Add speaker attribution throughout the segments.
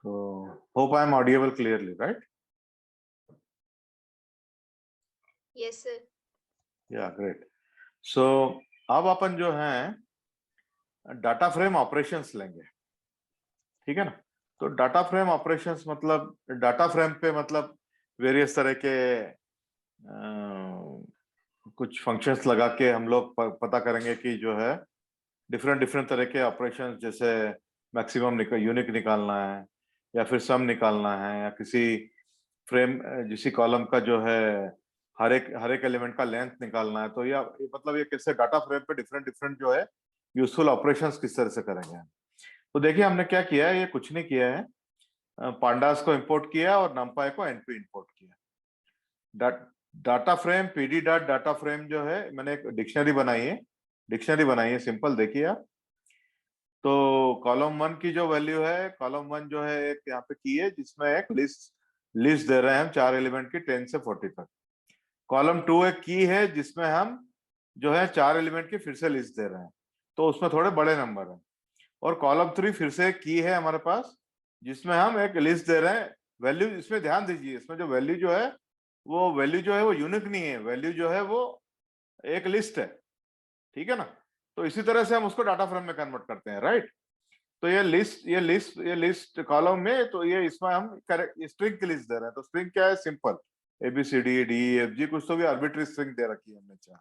Speaker 1: तो hope I am audible clearly, right?
Speaker 2: Yes, sir.
Speaker 1: Yeah, great. So अब अपन जो है डाटा फ्रेम ऑपरेशंस लेंगे, ठीक है ना। तो डाटा फ्रेम ऑपरेशंस मतलब डाटा फ्रेम पे मतलब वेरियस तरह के कुछ फंक्शंस लगा के हम लोग पता करेंगे कि जो है डिफरेंट डिफरेंट तरह के ऑपरेशंस, जैसे मैक्सिमम यूनिक निकालना है या फिर सम निकालना है या किसी फ्रेम किसी कॉलम का जो है हर एक एलिमेंट का लेंथ निकालना है। तो या मतलब ये कैसे डाटा फ्रेम पे डिफरेंट डिफरेंट जो है यूजफुल ऑपरेशंस किस तरह से करेंगे। तो देखिए हमने क्या किया है, ये कुछ नहीं किया है, पांडास को इंपोर्ट किया और नंपाई को एनपी इंपोर्ट किया। Data frame PD dot data frame जो है मैंने एक डिक्शनरी बनाई है सिंपल, देखिए आप। तो कॉलम 1 की जो वैल्यू है, कॉलम 1 जो है एक यहाँ पे की है जिसमें एक लिस्ट दे रहे हैं हम 4 एलिमेंट की 10 से 40 तक। कॉलम 2 एक की है जिसमें हम जो है 4 एलिमेंट की फिर से लिस्ट दे रहे हैं, तो उसमें थोड़े बड़े नंबर हैं। और कॉलम 3 फिर से एक की है हमारे पास जिसमें हम एक लिस्ट दे रहे हैं वैल्यू। इसमें ध्यान दीजिए, इसमें जो वैल्यू जो है वो यूनिक नहीं है, वैल्यू जो है वो एक लिस्ट है, ठीक है ना। तो इसी तरह से हम उसको डाटा फ्रेम में कन्वर्ट करते हैं, राइट। तो ये लिस्ट कॉलम में, तो ये इसमें हम स्ट्रिंग की लिस्ट दे रहे हैं। तो स्ट्रिंग क्या है, सिंपल ABCD, DEFG, कुछ तो भी आर्बिट्री स्ट्रिंग दे रखी है हमने 4।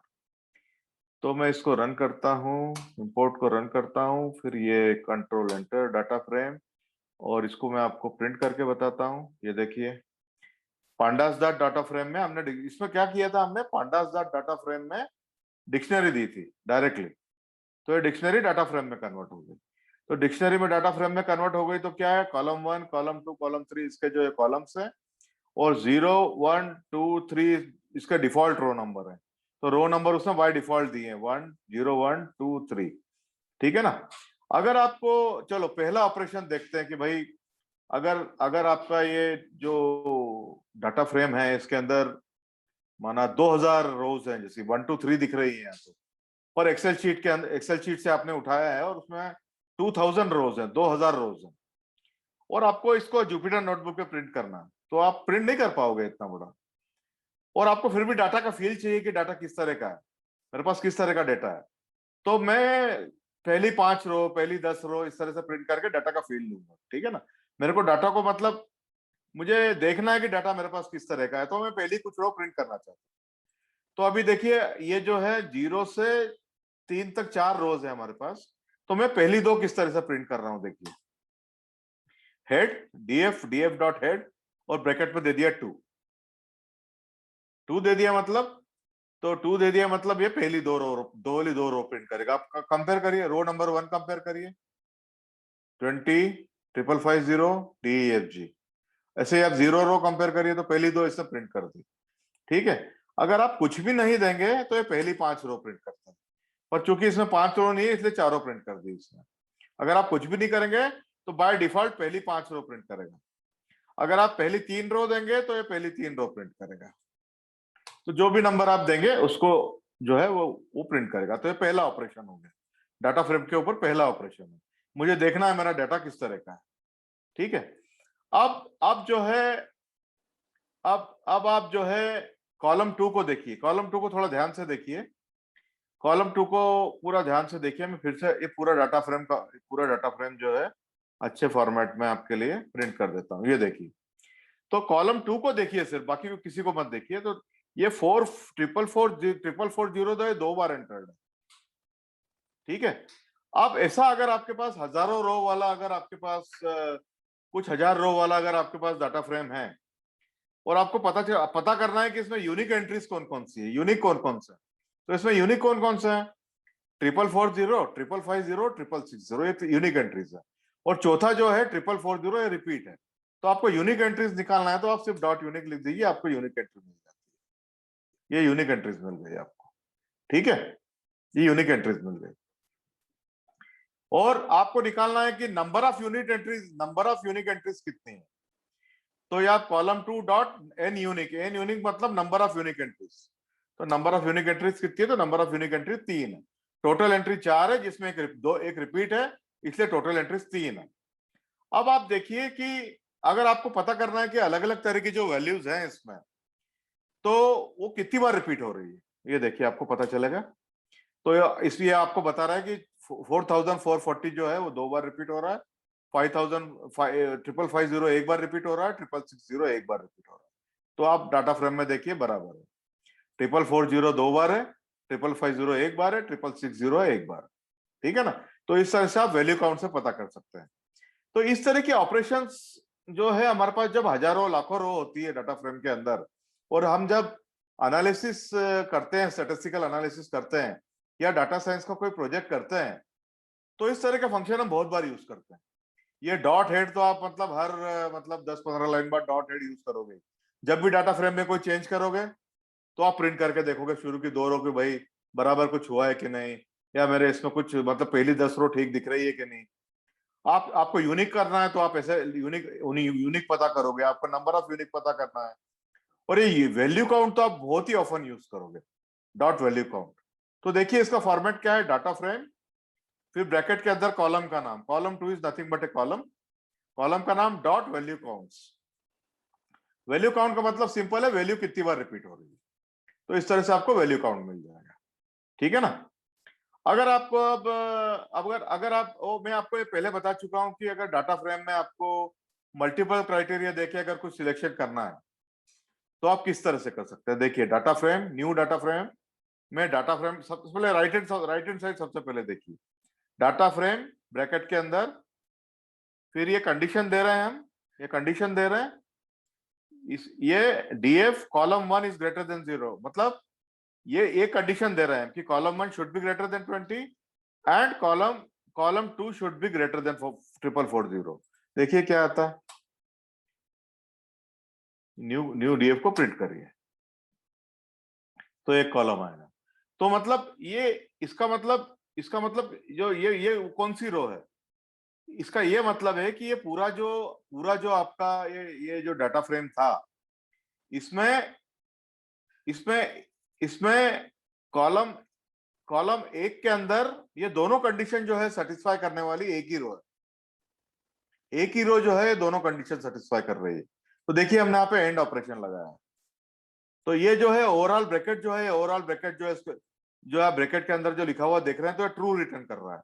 Speaker 1: तो मैं इसको रन करता हूँ, इंपोर्ट को रन करता हूँ, फिर ये कंट्रोल एंटर डाटा फ्रेम, और इसको मैं आपको प्रिंट करके बताता हूँ। ये देखिए पांडास डॉट डाटा फ्रेम में हमने इसमें क्या किया था, हमने पांडास डॉट डाटा फ्रेम में डिक्शनरी दी थी डायरेक्टली। तो ये डिक्शनरी डाटा फ्रेम में कन्वर्ट हो गई। तो डिक्शनरी में डाटा फ्रेम में कन्वर्ट हो गई तो क्या है, कॉलम 1 कॉलम 2 कॉलम 3 इसके जो है कॉलम्स है, और 0 1 2 3 इसके डिफॉल्ट रो नंबर है। तो रो नंबर उसमें बाय डिफॉल्ट दिए हैं 1 0 1 2 3, ठीक है ना। अगर आपको, चलो पहला ऑपरेशन देखते हैं कि भाई अगर अगर आपका ये जो डाटा फ्रेम है इसके अंदर माना 2000 रोज हैं, जैसे 1 2 3 दिख रही है यहाँ तो, पर एक्सेल शीट के अंदर, एक्सेल शीट से आपने उठाया है और उसमें 2000 रोज हैं, 2000 रोज हैं, और आपको इसको जुपिटर नोटबुक पे प्रिंट करना है, तो आप प्रिंट नहीं कर पाओगे इतना बड़ा। और आपको फिर भी डाटा का फील चाहिए कि डाटा किस तरह का है, मेरे पास किस तरह का डाटा है। तो मैं पहली 5 रो, पहली 10 रो इस तरह से प्रिंट करके डाटा का फील लूंगा, ठीक है ना। मेरे को डाटा को मतलब मुझे देखना है कि डाटा मेरे पास किस तरह का है, तो मैं पहली कुछ रो प्रिंट करना चाहता हूँ। तो अभी देखिए ये जो है 0 से 3 तक 4 रोज है हमारे पास, तो मैं पहली 2 किस तरह से प्रिंट कर रहा हूं, देखिए हेड df डॉट हेड और ब्रैकेट में दे दिया 2 दे दिया, मतलब तो 2 दे दिया मतलब ये पहली 2 रो प्रिंट करेगा। आप कंपेयर करिए, रो नंबर 1 कंपेयर करिए 20 5550 DEFG, ऐसे ही आप 0 रो कंपेयर करिए तो पहली 2 इससे प्रिंट कर दी, ठीक है। अगर आप कुछ भी नहीं देंगे तो ये पहली 5 रो प्रिंट करता है, पर चूंकि इसमें 5 रो नहीं है इसलिए 4 रो प्रिंट कर दी इसने। अगर आप कुछ भी नहीं करेंगे तो बाय डिफॉल्ट पहली 5 रो प्रिंट करेगा। अगर आप पहली 3 रो देंगे तो ये पहली 3 रो प्रिंट करेगा। तो जो भी नंबर आप देंगे उसको जो है वो प्रिंट करेगा। तो ये पहला ऑपरेशन हो गया, डाटा फ्रेम के ऊपर पहला ऑपरेशन है। मुझे देखना है मेरा डाटा किस तरह का है, ठीक है। अब जो है अब आप जो है कॉलम 2 को देखिए, कॉलम 2 को थोड़ा ध्यान से देखिए, कॉलम 2 को पूरा ध्यान से देखिए। मैं फिर से ये पूरा डाटा फ्रेम जो है अच्छे फॉर्मेट में आपके लिए प्रिंट कर देता हूँ। ये देखिए, तो कॉलम 2 को देखिए सिर्फ, बाकी को किसी को मत देखिए। तो ये 4 तो ये 2 बार एंटर्ड है, ठीक है। अब ऐसा अगर आपके पास हजारों रो वाला, अगर आपके पास कुछ हजार रो वाला अगर आपके पास डाटा फ्रेम है, और आपको पता करना है कि इसमें यूनिक एंट्रीज कौन कौन सी है, यूनिक कौन कौन सा है, तो इसमें यूनिक कौन कौन सा है 4440 5550 660, ये यूनिक एंट्रीज है। और चौथा जो है 4440 ये रिपीट है। तो आपको यूनिक एंट्रीज निकालना है तो आप सिर्फ डॉट यूनिक लिख दीजिए, आपको यूनिक एंट्री मिल जाती है। ये यूनिक एंट्रीज मिल गई आपको, ठीक है, ये यूनिक एंट्रीज मिल गई। और आपको निकालना है कि नंबर ऑफ यूनिक एंट्रीज कितनी है। तो या कॉलम 2 डॉट एन यूनिक मतलब नंबर ऑफ यूनिक एंट्रीज। तो नंबर ऑफ यूनिक एंट्रीज कितनी है, तो नंबर ऑफ यूनिक एंट्रीज 3 है। टोटल एंट्री 4 है जिसमें एक रिपीट है, इसलिए टोटल एंट्रीज 3 है। अब आप देखिए कि अगर आपको पता करना है कि अलग अलग तरह की जो वैल्यूज हैं इसमें, तो वो कितनी बार रिपीट हो रही है, ये देखिए आपको पता चलेगा। तो इसलिए आपको बता रहा है कि 4440 जो है वो 2 बार रिपीट हो रहा है, 5550 एक बार रिपीट हो रहा है, 6660 एक बार रिपीट हो रहा है। तो आप डाटा फ्रेम में देखिए बराबर है, 4440 2 बार है, 5550 एक बार है, 6660 एक बार है। ठीक है ना। तो इस तरह से आप वैल्यू काउंट से पता कर सकते हैं। तो इस तरह की ऑपरेशंस जो है हमारे पास जब हजारों लाखों रो होती है डाटा फ्रेम के अंदर, और हम जब एनालिसिस करते हैं, स्टैटिस्टिकल एनालिसिस करते हैं या डाटा साइंस का कोई प्रोजेक्ट करते हैं, तो इस तरह का फंक्शन हम बहुत बार यूज करते हैं। ये डॉट हेड तो आप मतलब हर मतलब 10-15 लाइन बाद डॉट हेड यूज करोगे। जब भी डाटा फ्रेम में कोई चेंज करोगे तो आप प्रिंट करके देखोगे शुरू की 2 रो की भाई बराबर कुछ हुआ है कि नहीं, या मेरे इसमें कुछ मतलब पहली 10 रो ठीक दिख रही है कि नहीं। आपको यूनिक करना है तो आप ऐसे यूनिक पता करोगे, आपको नंबर ऑफ यूनिक पता करना है। और ये वैल्यू काउंट तो आप बहुत ही ऑफन यूज करोगे, डॉट वैल्यू काउंट। तो देखिए इसका फॉर्मेट क्या है, डाटा फ्रेम, फिर ब्रैकेट के अंदर कॉलम का नाम, column 2 is nothing but A column, column का नाम dot value counts. Value count का मतलब सिंपल है, वैल्यू कितनी बार रिपीट हो रही है। तो इस तरह से आपको वैल्यू काउंट मिल जाएगा। ठीक है ना। अगर आपको अब अगर अगर आप मैं आपको ये पहले बता चुका हूं कि अगर डाटा फ्रेम में आपको मल्टीपल क्राइटेरिया देके अगर कुछ सिलेक्शन करना है तो आप किस तरह से कर सकते हैं। देखिए data frame, new data frame में, डाटा फ्रेम सबसे पहले राइट हैंड साइड सबसे पहले देखिए, डाटा फ्रेम ब्रैकेट के अंदर, फिर ये कंडीशन दे रहे हैं हम, ये कंडीशन दे रहे हैं ये DF column 1 is greater than 0, मतलब ये एक कंडीशन दे रहे हैं कि column 1 should be greater than 20 and column 2 should be greater than 4440। देखिए क्या आता है, न्यू डीएफ को प्रिंट करिए तो एक कॉलम आएगा। तो मतलब ये इसका मतलब जो ये कौन सी रो है, इसका ये मतलब है कि ये पूरा जो आपका ये जो डाटा फ्रेम था, इसमें इसमें इसमें कॉलम कॉलम 1 के अंदर ये दोनों कंडीशन जो है सेटिस्फाई करने वाली एक ही रो है, एक ही रो जो है दोनों कंडीशन सेटिस्फाई कर रही है। तो देखिए हमने यहाँ पे एंड ऑपरेशन लगाया, तो ये जो है ओवरऑल ब्रैकेट जो है, ओवरऑल ब्रैकेट जो है जो आप ब्रैकेट के अंदर जो लिखा हुआ देख रहे हैं तो ट्रू रिटर्न कर रहा है।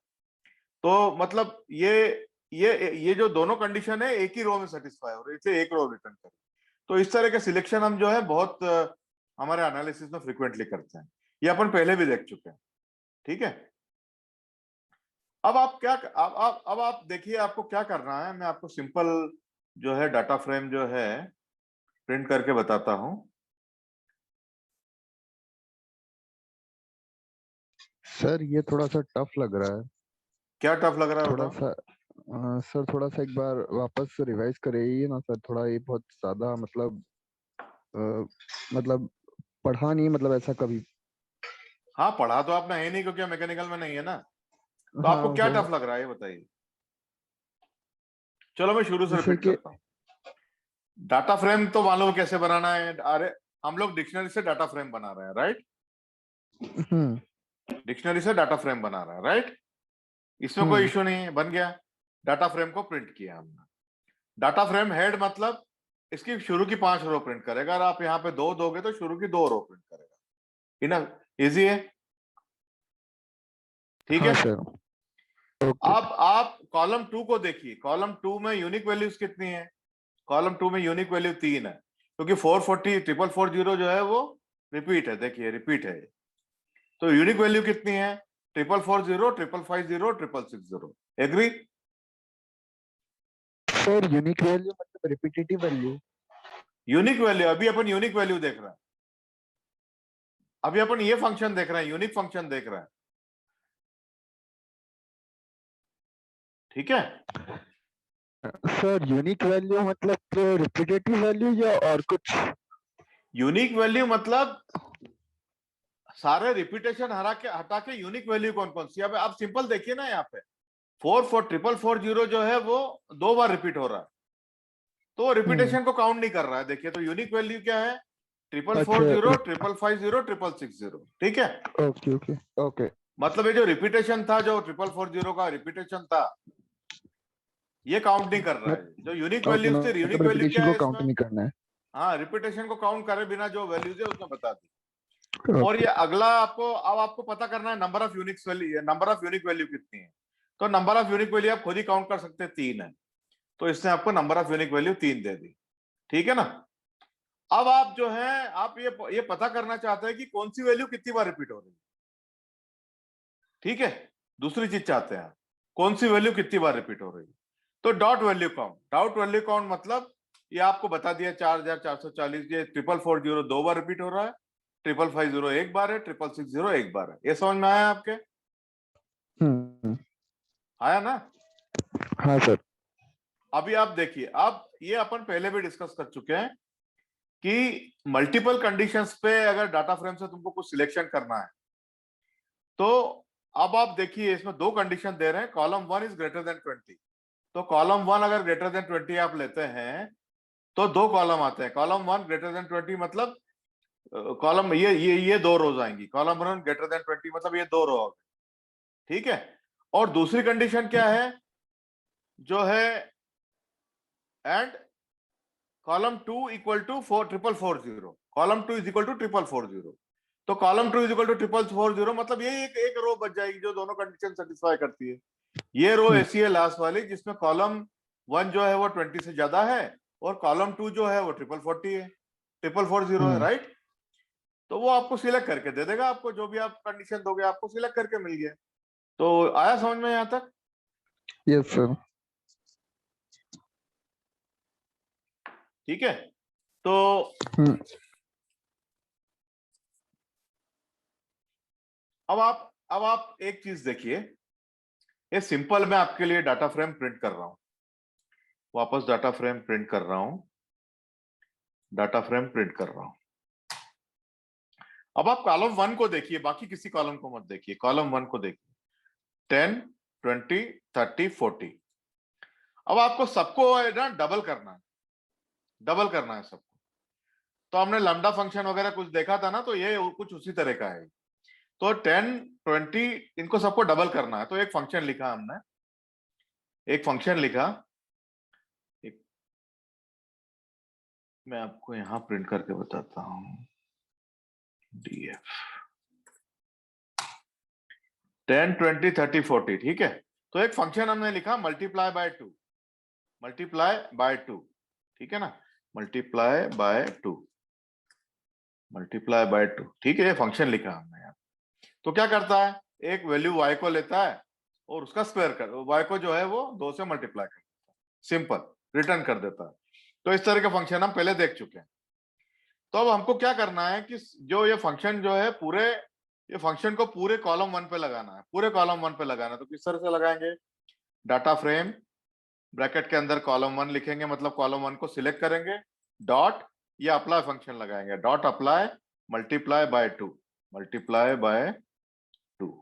Speaker 1: तो मतलब ये जो दोनों कंडीशन है एक ही रो में सेटिस्फाई हो रही है, इसलिए एक रो रिटर्न कर। तो इस तरह के सिलेक्शन हम जो है बहुत हमारे एनालिसिस में फ्रिक्वेंटली करते हैं, ये अपन पहले भी देख चुके हैं। ठीक है। अब आप क्या अब आप देखिए आपको क्या करना है, मैं आपको सिंपल जो है डाटा फ्रेम जो है प्रिंट करके बताता हूं।
Speaker 3: सर ये थोड़ा सा टफ लग रहा है।
Speaker 1: क्या टफ लग रहा है
Speaker 3: थोड़ा
Speaker 1: बताओ।
Speaker 3: सा सर थोड़ा सा एक बार वापस रिवाइज करिए ना सर, थोड़ा ये बहुत ज्यादा मतलब मतलब पढ़ा नहीं मतलब ऐसा कभी।
Speaker 1: हाँ पढ़ा तो आपने है नहीं क्योंकि मैकेनिकल में नहीं है ना, तो आपको
Speaker 3: हाँ
Speaker 1: क्या
Speaker 3: सर,
Speaker 1: टफ लग रहा है ये बताइए। चलो मैं शुरू से
Speaker 3: जैसे
Speaker 1: रिपीट
Speaker 3: कि
Speaker 1: करता हूँ। डाटा फ्रेम तो मालूम कैसे बनाना है, अरे हम लोग डिक्शनरी से डाटा फ्रेम बना रहे हैं, राइट।
Speaker 3: हम्म
Speaker 1: डिक्शनरी से डाटा फ्रेम बना रहे हैं, राइट। इसमें कोई
Speaker 3: हम्म
Speaker 1: इश्यू नहीं है, बन गया। डाटा फ्रेम को प्रिंट किया हमने। डाटा फ्रेम हेड मतलब इसकी शुरू की 5 रो प्रिंट करेगा, अगर आप यहाँ पे 2 दोगे तो शुरू की 2 रो प्रिंट करेगा। इनफ इजी है। ठीक
Speaker 3: हाँ
Speaker 1: है।
Speaker 3: Sir, okay.
Speaker 1: अब आप कॉलम 2 को देखिए, कॉलम 2 में यूनिक वैल्यूज कितनी है, कॉलम 2 में यूनिक वैल्यू 3 है, क्योंकि 440 4440 जो है वो रिपीट है, देखिए रिपीट है। तो यूनिक वैल्यू कितनी है, 4440 5550 6660। एग्री।
Speaker 3: सर यूनिक वैल्यू मतलब रिपीटेटिव वैल्यू।
Speaker 1: यूनिक वैल्यू, अभी अपन यूनिक वैल्यू देख रहे हैं, अभी अपन ये फंक्शन देख रहे हैं, यूनिक फंक्शन देख रहे हैं। ठीक है।
Speaker 3: सर यूनिक वैल्यू मतलब रिपीटेटिव वैल्यू या और कुछ।
Speaker 1: यूनिक वैल्यू मतलब सारे रिपीटेशन हटा के यूनिक वैल्यू कौन कौन सी। अब आप सिंपल देखिए ना, यहाँ पे 4440 जो है वो 2 बार रिपीट हो रहा है, तो रिपीटेशन को काउंट नहीं कर रहा है। देखिए तो यूनिक वैल्यू क्या है,
Speaker 3: अच्छा
Speaker 1: 4440 5550 6660। ठीक है।
Speaker 3: Okay okay okay.
Speaker 1: मतलब ये जो रिपीटेशन था, जो 4440 का रिपीटेशन था, ये काउंट नहीं कर रहा है। जो यूनिक वैल्यूज थे, यूनिक
Speaker 3: मतलब
Speaker 1: वैल्यू क्या
Speaker 3: रिपीटेशन
Speaker 1: है
Speaker 3: को काउंट
Speaker 1: इसमें?
Speaker 3: नहीं करना है।
Speaker 1: हाँ, रिपीटेशन को काउंट करे बिना जो वैल्यूज है उसने बता दी। और
Speaker 3: Okay.
Speaker 1: ये अगला आपको अब आपको पता करना है number of unique value, number of unique value कितनी है। तो नंबर ऑफ यूनिक वैल्यू आप खुद ही काउंट कर सकते हैं, 3 है। तो इसने आपको नंबर ऑफ यूनिक वैल्यू 3 दे दी, ठीक है ना। अब आप जो है आप ये पता करना चाहते हैं कि कौन सी वैल्यू कितनी बार रिपीट हो रही है, ठीक है। दूसरी चीज चाहते हैं कौन सी वैल्यू कितनी बार रिपीट हो रही है। तो dot value count, dot value count मतलब ये आपको बता दिया 4440, ये 4440 2 बार रिपीट हो रहा है, 5550 एक बार है, 6660 एक बार है। ये समझ में आया आपके?
Speaker 3: हम्म।
Speaker 1: आया ना?
Speaker 3: हाँ सर।
Speaker 1: अभी आप देखिए, अब ये अपन पहले भी डिस्कस कर चुके हैं कि मल्टीपल कंडीशंस पे अगर डाटा फ्रेम से तुमको कुछ सिलेक्शन करना है, तो अब आप देखिए इसमें 2 कंडीशन दे रहे हैं, कॉलम 1 इज ग्रेटर देन 20। तो कॉलम 1 अगर ग्रेटर देन 20 आप लेते हैं तो 2 कॉलम आते हैं। कॉलम 1 ग्रेटर देन 20 मतलब कॉलम ये 2 रोज आएंगी। कॉलम 1 ग्रेटर देन 20 मतलब ये 2 रो आ गए, ठीक है। और दूसरी कंडीशन क्या है, जो है and column 2 equal to 4440, column 2 is equal to 4440। तो कॉलम 2 इज इक्वल टू 4440 मतलब ये एक रो बच जाएगी जो दोनों कंडीशन सेटिस्फाई करती है। ये रो ऐसी है लास्ट वाली जिसमें कॉलम 1 जो है वो 20 से ज्यादा है और कॉलम 2 जो है वो 4440 है, 4440 है, राइट। तो वो आपको सिलेक्ट करके दे देगा, आपको जो भी आप कंडीशन दोगे आपको सिलेक्ट करके मिल गया। तो आया समझ में यहां तक?
Speaker 3: Yes sir.
Speaker 1: ठीक है। तो अब आप एक चीज देखिए, ये सिंपल मैं आपके लिए डाटा फ्रेम प्रिंट कर रहा हूं, वापस डाटा फ्रेम प्रिंट कर रहा हूं, डाटा फ्रेम प्रिंट कर रहा हूं। अब आप कॉलम 1 को देखिए, बाकी किसी कॉलम को मत देखिए, कॉलम 1 को देखिए, 10 20 30 40। अब आपको सबको है ना डबल करना है, डबल करना है सबको। तो हमने लैम्डा फंक्शन वगैरह कुछ देखा था ना, तो ये कुछ उसी तरह का है। तो 10 20 इनको सबको डबल करना है, तो एक फंक्शन लिखा हमने, एक फंक्शन लिखा, एक मैं आपको यहां प्रिंट करके बताता हूं, df 10 20 30 40, ठीक है। तो एक फंक्शन हमने लिखा मल्टीप्लाई बाय 2, मल्टीप्लाई बाय 2, ठीक है ना, मल्टीप्लाई बाय 2, मल्टीप्लाई बाय 2, ठीक है। ये फंक्शन लिखा हमने यहाँ। तो क्या करता है, एक वैल्यू y को लेता है और उसका स्क्वायर कर, y को जो है वो 2 से मल्टीप्लाई कर देता है, सिंपल रिटर्न कर देता है। तो इस तरह के फंक्शन हम पहले देख चुके हैं। तो अब हमको क्या करना है कि जो ये फंक्शन जो है पूरे, ये फंक्शन को पूरे कॉलम 1 पे लगाना है, पूरे कॉलम 1 पे लगाना है। तो किस तरह से लगाएंगे, डाटा फ्रेम ब्रैकेट के अंदर कॉलम 1 लिखेंगे, मतलब कॉलम 1 को सिलेक्ट करेंगे, डॉट ये अप्लाई फंक्शन लगाएंगे, dot apply multiply by 2, multiply by 2,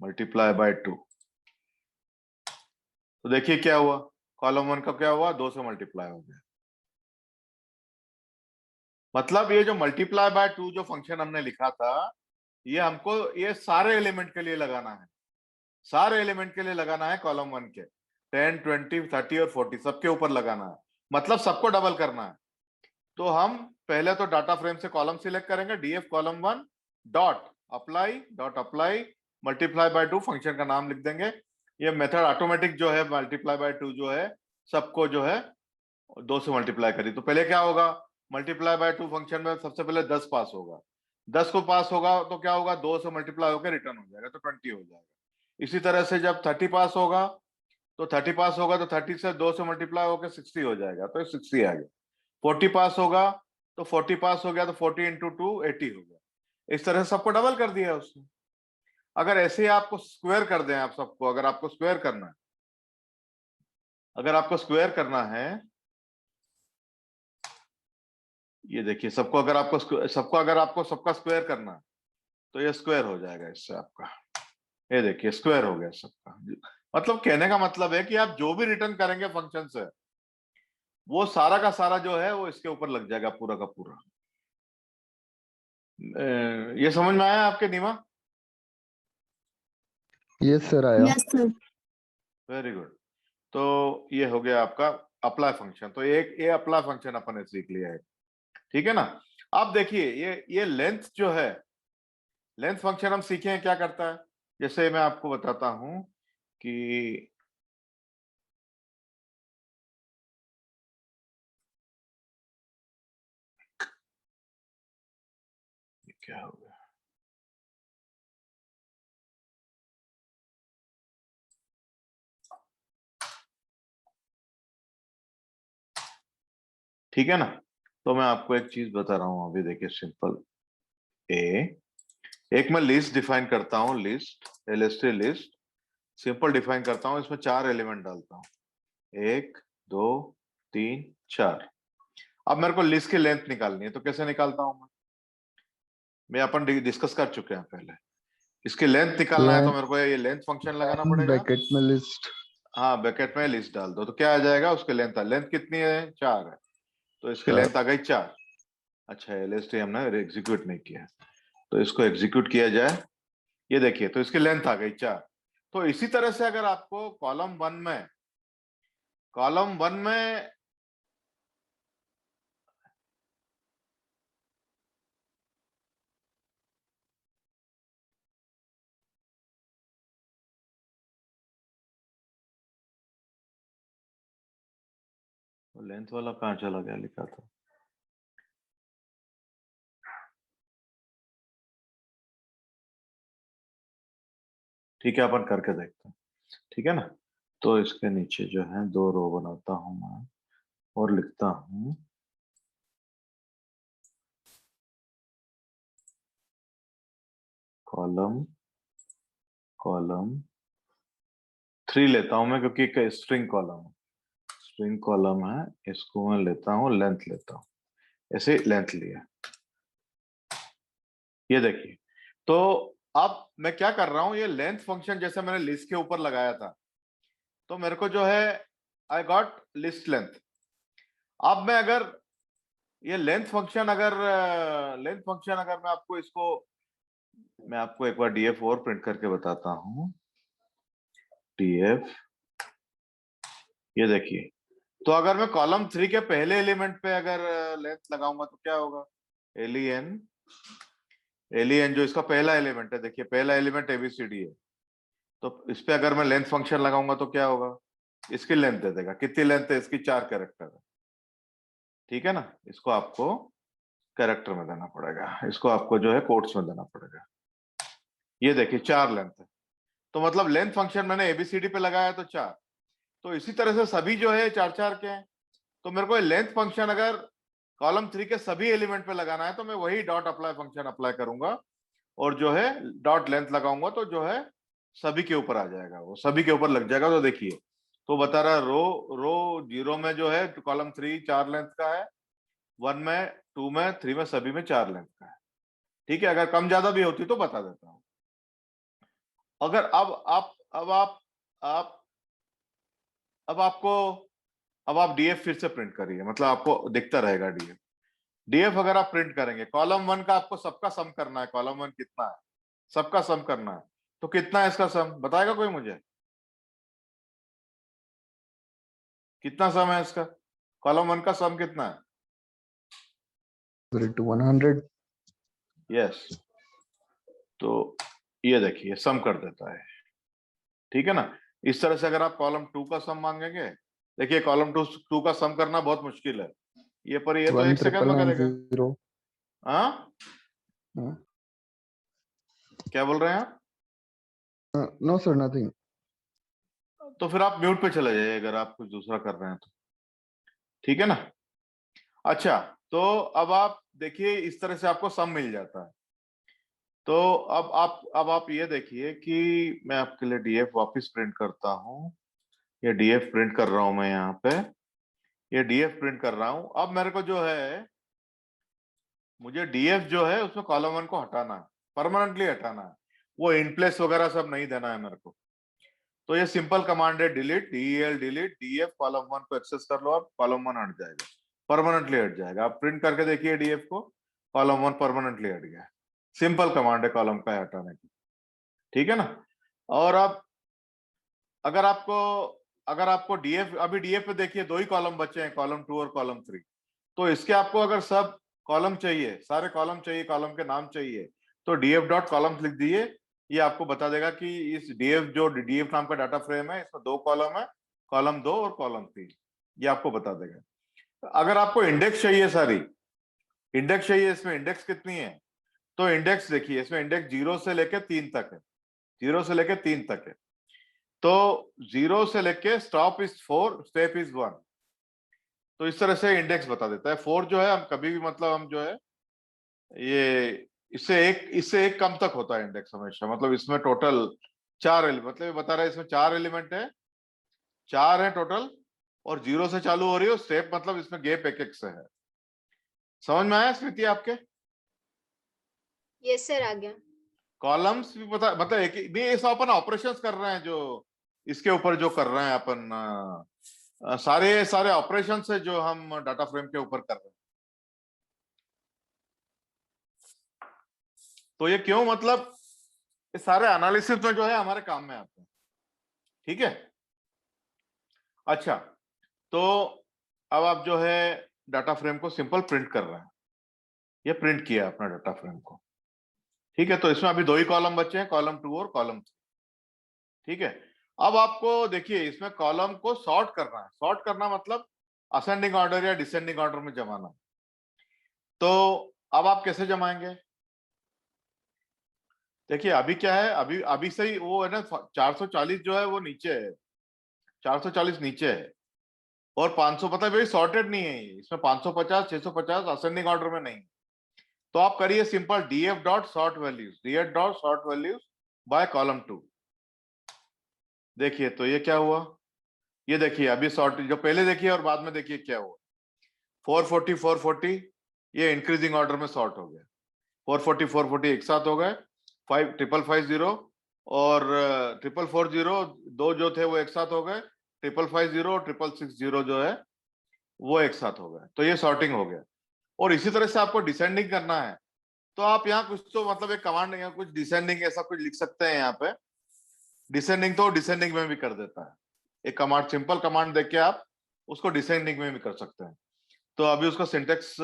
Speaker 1: multiply by 2। तो देखिए क्या हुआ, कॉलम 1 का क्या हुआ, 2 से मल्टीप्लाई हो गया। मतलब ये जो मल्टीप्लाई बाय 2 जो फंक्शन हमने लिखा था, ये हमको ये सारे एलिमेंट के लिए लगाना है, सारे एलिमेंट के लिए लगाना है कॉलम 1 के, 10 20 30 और 40 सबके ऊपर लगाना है, मतलब सबको डबल करना है। तो हम पहले तो डाटा फ्रेम से कॉलम सिलेक्ट करेंगे, DF column 1 dot apply multiply by 2, function का नाम लिख देंगे। ये मेथड ऑटोमेटिक जो है मल्टीप्लाई बाय 2 जो है सबको जो है 2 से मल्टीप्लाई करी। तो पहले क्या होगा, मल्टीप्लाई बाय 2 फंक्शन में सबसे पहले 10 पास होगा, 10 को पास होगा तो क्या होगा, 2 से मल्टीप्लाई होकर रिटर्न हो जाएगा, तो 20 हो जाएगा। इसी तरह से जब 30 पास होगा तो 30 पास होगा तो 30 से 2 से मल्टीप्लाई होकर 60 हो जाएगा, तो 60 आ गया। 40 पास होगा तो 40 पास हो गया तो 40 इंटू 2 80 हो गया। इस तरह से सबको डबल कर दिया उसने। अगर ऐसे ही आपको स्क्वायर कर दें, आप सबको अगर आपको स्क्वायर करना है, अगर आपको स्क्वायर करना है, ये देखिए सबको अगर आपको सबका स्क्वायर करना है तो ये स्क्वायर हो जाएगा इससे आपका, ये देखिए स्क्वायर हो गया सबका। मतलब कहने का मतलब है कि आप जो भी रिटर्न करेंगे फंक्शन से, वो सारा का सारा जो है वो इसके ऊपर लग जाएगा, पूरा का पूरा। ये समझ में आया आपके नीमा?
Speaker 3: यस सर आया।
Speaker 2: Yes sir.
Speaker 1: Very good. तो ये हो गया आपका अप्लाई फंक्शन। तो एक ये अप्लाई फंक्शन अपन ने सीख लिया है, ठीक है ना। अब देखिए ये लेंथ जो है, लेंथ फंक्शन हम सीखे हैं क्या करता है। जैसे मैं आपको बताता हूं कि क्या हो गया, ठीक है ना। तो मैं आपको एक चीज बता रहा हूं अभी, देखिए सिंपल ए, एक मैं लिस्ट डिफाइन करता हूं, list LST list simple define करता हूं, इसमें 4 एलिमेंट डालता हूं, 1 2 3 4। अब मेरे को लिस्ट की लेंथ निकालनी है, तो कैसे निकालता हूं मैं अपन डिस्कस कर चुके हैं पहले। इसकी लेंथ निकालना है तो
Speaker 3: लेंथ
Speaker 1: मेरे को ये लेंथ फंक्शन लगाना पड़ेगा।
Speaker 3: ब्रैकेट में लिस्ट।
Speaker 1: हाँ, ब्रैकेट में लिस्ट डाल दो तो क्या आ जाएगा, उसकी लेंथ, लेंथ कितनी है 4 है, तो इसकी
Speaker 3: 4
Speaker 1: लेंथ आ गई 4। अच्छा, एलएसटी हमने एग्जीक्यूट नहीं किया, तो इसको एग्जीक्यूट किया जाए। ये देखिए, तो इसकी लेंथ आ गई 4। तो इसी तरह से अगर आपको कॉलम वन में लेंथ वाला कहाँ चला गया, लिखा था। ठीक है, अपन करके देखते हैं, ठीक है ना। तो इसके नीचे जो है 2 रो बनाता हूं मैं और लिखता हूं कॉलम कॉलम 3 लेता हूं मैं, क्योंकि एक स्ट्रिंग कॉलम है, स्ट्रिंग कॉलम है, इसको मैं लेता हूं, लेंथ लेता हूं, ऐसे लेंथ लिया। ये देखिए, तो अब मैं क्या कर रहा हूं, ये लेंथ फंक्शन जैसे मैंने लिस्ट के ऊपर लगाया था, तो मेरे को जो है आई गॉट लिस्ट लेंथ। अब मैं अगर ये लेंथ फंक्शन अगर मैं आपको एक बार डीएफ और प्रिंट करके बताता हूं, डीएफ, ये देखिए। तो अगर मैं कॉलम 3 के पहले एलिमेंट पे अगर लेंथ लगाऊंगा तो क्या होगा, एलियन एलियन जो इसका पहला एलिमेंट है, देखिए पहला एलिमेंट एबीसीडी है, तो इस पे अगर मैं लेंथ फंक्शन लगाऊंगा तो क्या होगा, इसकी लेंथ दे देगा। कितनी लेंथ है इसकी, 4 कैरेक्टर है, ठीक है ना। इसको आपको कैरेक्टर में देना पड़ेगा, इसको आपको जो है कोट्स में देना पड़ेगा। ये देखिए 4 लेंथ है, तो मतलब लेंथ फंक्शन मैंने एबीसीडी पे लगाया तो 4। तो इसी तरह से सभी जो है 4 4 के हैं, तो मेरे को लेंथ फंक्शन अगर कॉलम 3 के सभी एलिमेंट पे लगाना है तो मैं वही डॉट अप्लाई फंक्शन अप्लाई करूंगा, और जो है डॉट लेंथ लगाऊंगा तो जो है सभी के ऊपर आ जाएगा, वो सभी के ऊपर लग जाएगा। तो देखिए, तो बता रहा रो 0 में जो है कॉलम 3 4 लेंथ का है, 1 में 2 में 3 में सभी में 4 लेंथ का है, ठीक है। अगर कम ज्यादा भी होती तो बता देता हूँ। अगर आप अब आपको अब आप डीएफ फिर से प्रिंट करिए, मतलब आपको दिखता रहेगा डीएफ। डीएफ अगर आप प्रिंट करेंगे, कॉलम 1 का आपको सबका सम करना है, कॉलम 1 कितना है, सबका सम करना है। तो कितना है इसका सम, बताएगा कोई मुझे, कितना सम है इसका, कॉलम 1 का सम कितना है।
Speaker 3: 100।
Speaker 1: यस, तो ये देखिए सम कर देता है, ठीक है ना। इस तरह से अगर आप कॉलम 2 का सम मांगेंगे, देखिए कॉलम टू का सम करना बहुत मुश्किल है, ये तो 1 सेकंड में करेगा।
Speaker 3: 11110।
Speaker 1: हाँ, क्या बोल रहे हैं आप।
Speaker 3: No sir, nothing.
Speaker 1: तो फिर आप म्यूट पे चले जाइए अगर आप कुछ दूसरा कर रहे हैं तो, ठीक है ना। अच्छा, तो अब आप देखिए इस तरह से आपको सम मिल जाता है। तो अब आप ये देखिए कि मैं आपके लिए डीएफ वापस प्रिंट करता हूँ, ये डीएफ प्रिंट कर रहा हूं मैं यहाँ पे, ये डीएफ प्रिंट कर रहा हूं। अब मेरे को जो है, मुझे डीएफ जो है उसमें कॉलम 1 को हटाना है, परमानेंटली हटाना है, वो इन प्लेस वगैरह सब नहीं देना है मेरे को। तो ये सिंपल कमांड है, delete DL delete DF, column 1 को एक्सेस कर लो, आप कॉलम 1 हट जाएगा, परमानेंटली हट जाएगा। आप प्रिंट करके देखिए डीएफ को, कॉलम 1 परमानेंटली हट गया। सिंपल कमांड है कॉलम का हटाने की, ठीक है ना। और अब अगर आपको अगर आपको डीएफ, अभी डीएफ पे देखिए 2 ही कॉलम बचे हैं, कॉलम 2 और कॉलम 3। तो इसके आपको अगर सब कॉलम चाहिए, सारे कॉलम चाहिए, कॉलम के नाम चाहिए, तो डीएफ डॉट कॉलम्स लिख दिए। ये आपको बता देगा कि इस डीएफ, जो डीएफ नाम का डाटा फ्रेम है, इसमें 2 कॉलम है, कॉलम 2 और कॉलम 3। ये आपको बता देगा। अगर आपको इंडेक्स चाहिए, सारी इंडेक्स चाहिए, इसमें इंडेक्स कितनी है, तो इंडेक्स देखिए, इसमें इंडेक्स 0 से लेकर 3 तक है, 0 से लेकर 3 तक है। तो 0 से लेके स्टॉप इज 4, स्टेप इज 1। तो इस तरह से इंडेक्स बता देता है। 4 जो है, हम कभी भी मतलब हम जो है ये इससे एक कम तक होता है इंडेक्स हमेशा। मतलब इसमें टोटल 4 एलिमेंट, मतलब ये बता रहा है इसमें 4 एलिमेंट है, 4 है टोटल, और 0 से चालू हो रही है। स्टेप मतलब इसमें गैप एक एक से है। समझ में आया स्मृति आपके?
Speaker 2: यस सर, आ गया।
Speaker 1: कॉलम्स भी पता, मतलब एक भी ऐसा अपन ऑपरेशंस कर रहे हैं जो इसके ऊपर जो कर रहे हैं अपन, सारे सारे ऑपरेशन है जो हम डाटा फ्रेम के ऊपर कर रहे हैं। तो ये क्यों, मतलब ये सारे एनालिसिस में जो है हमारे काम में आते हैं। ठीक है, अच्छा, तो अब आप जो है डाटा फ्रेम को सिंपल प्रिंट कर रहे हैं। ये प्रिंट किया अपना डाटा फ्रेम को। ठीक है, तो इसमें अभी 2 ही कॉलम बचे हैं, कॉलम 2 और कॉलम 3। ठीक है, अब आपको देखिए इसमें कॉलम को सॉर्ट करना है। सॉर्ट करना मतलब असेंडिंग ऑर्डर या डिसेंडिंग ऑर्डर में जमाना। तो अब आप कैसे जमाएंगे? देखिए अभी क्या है, अभी अभी से ही वो है ना, 440 जो है वो नीचे है, 440 नीचे है, और 500 पता है भाई सॉर्टेड नहीं है ये। इसमें 550, 650 असेंडिंग ऑर्डर में नहीं। तो आप करिए simple DF dot sort values, DF dot sort values by column 2। देखिए तो ये क्या हुआ, ये देखिए अभी सॉर्ट जो पहले देखिए और बाद में देखिए क्या हुआ। 440 440 ये इंक्रीजिंग ऑर्डर में सॉर्ट हो गया। 440 440 एक साथ हो गए। 5550 और 4440 दो जो थे वो एक साथ हो गए। 5550 और 6660 जो है वो एक साथ हो गए। तो ये सॉर्टिंग हो गया। और इसी तरह से आपको डिसेंडिंग करना है, तो आप यहाँ कुछ तो मतलब एक कमांड या कुछ डिसेंडिंग ऐसा कुछ लिख सकते हैं यहाँ पे। डिसेंडिंग तो डिसेंडिंग में भी कर देता है। एक कमांड, सिंपल कमांड देके आप उसको डिसेंडिंग में भी कर सकते हैं। तो अभी उसका सिंटेक्स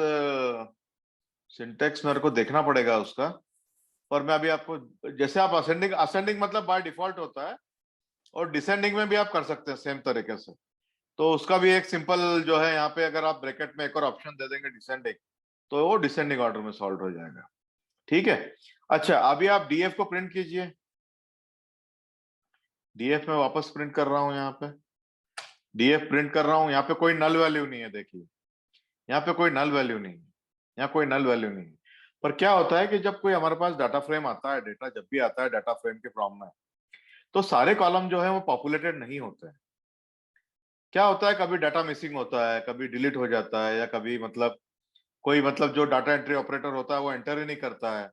Speaker 1: सिंटेक्स मेरे को देखना पड़ेगा उसका। पर मैं अभी आपको, जैसे आप असेंडिंग, असेंडिंग मतलब बाय डिफॉल्ट होता है, और डिसेंडिंग में भी आप कर सकते हैं सेम तरीके से। तो उसका भी एक सिंपल जो है यहाँ पे, अगर आप ब्रैकेट में एक और ऑप्शन दे देंगे डिसेंडिंग, तो वो डिसेंडिंग ऑर्डर में सॉल्व हो जाएगा। ठीक है, अच्छा अभी आप डीएफ को प्रिंट कीजिए। डीएफ में वापस प्रिंट कर रहा हूं, यहाँ पे डीएफ प्रिंट कर रहा हूं। यहाँ पे कोई नल वैल्यू नहीं है, देखिए यहाँ पे कोई नल वैल्यू नहीं है, यहाँ कोई नल वैल्यू नहीं है। पर क्या होता है कि जब कोई हमारे पास डाटा फ्रेम आता है, डेटा जब भी आता है डाटा फ्रेम के फॉर्म में, तो सारे कॉलम जो है वो पॉपुलेटेड नहीं होते हैं। क्या होता है, कभी डाटा मिसिंग होता है, कभी डिलीट हो जाता है, या कभी मतलब कोई मतलब जो डाटा एंट्री ऑपरेटर होता है वो एंटर ही नहीं करता है।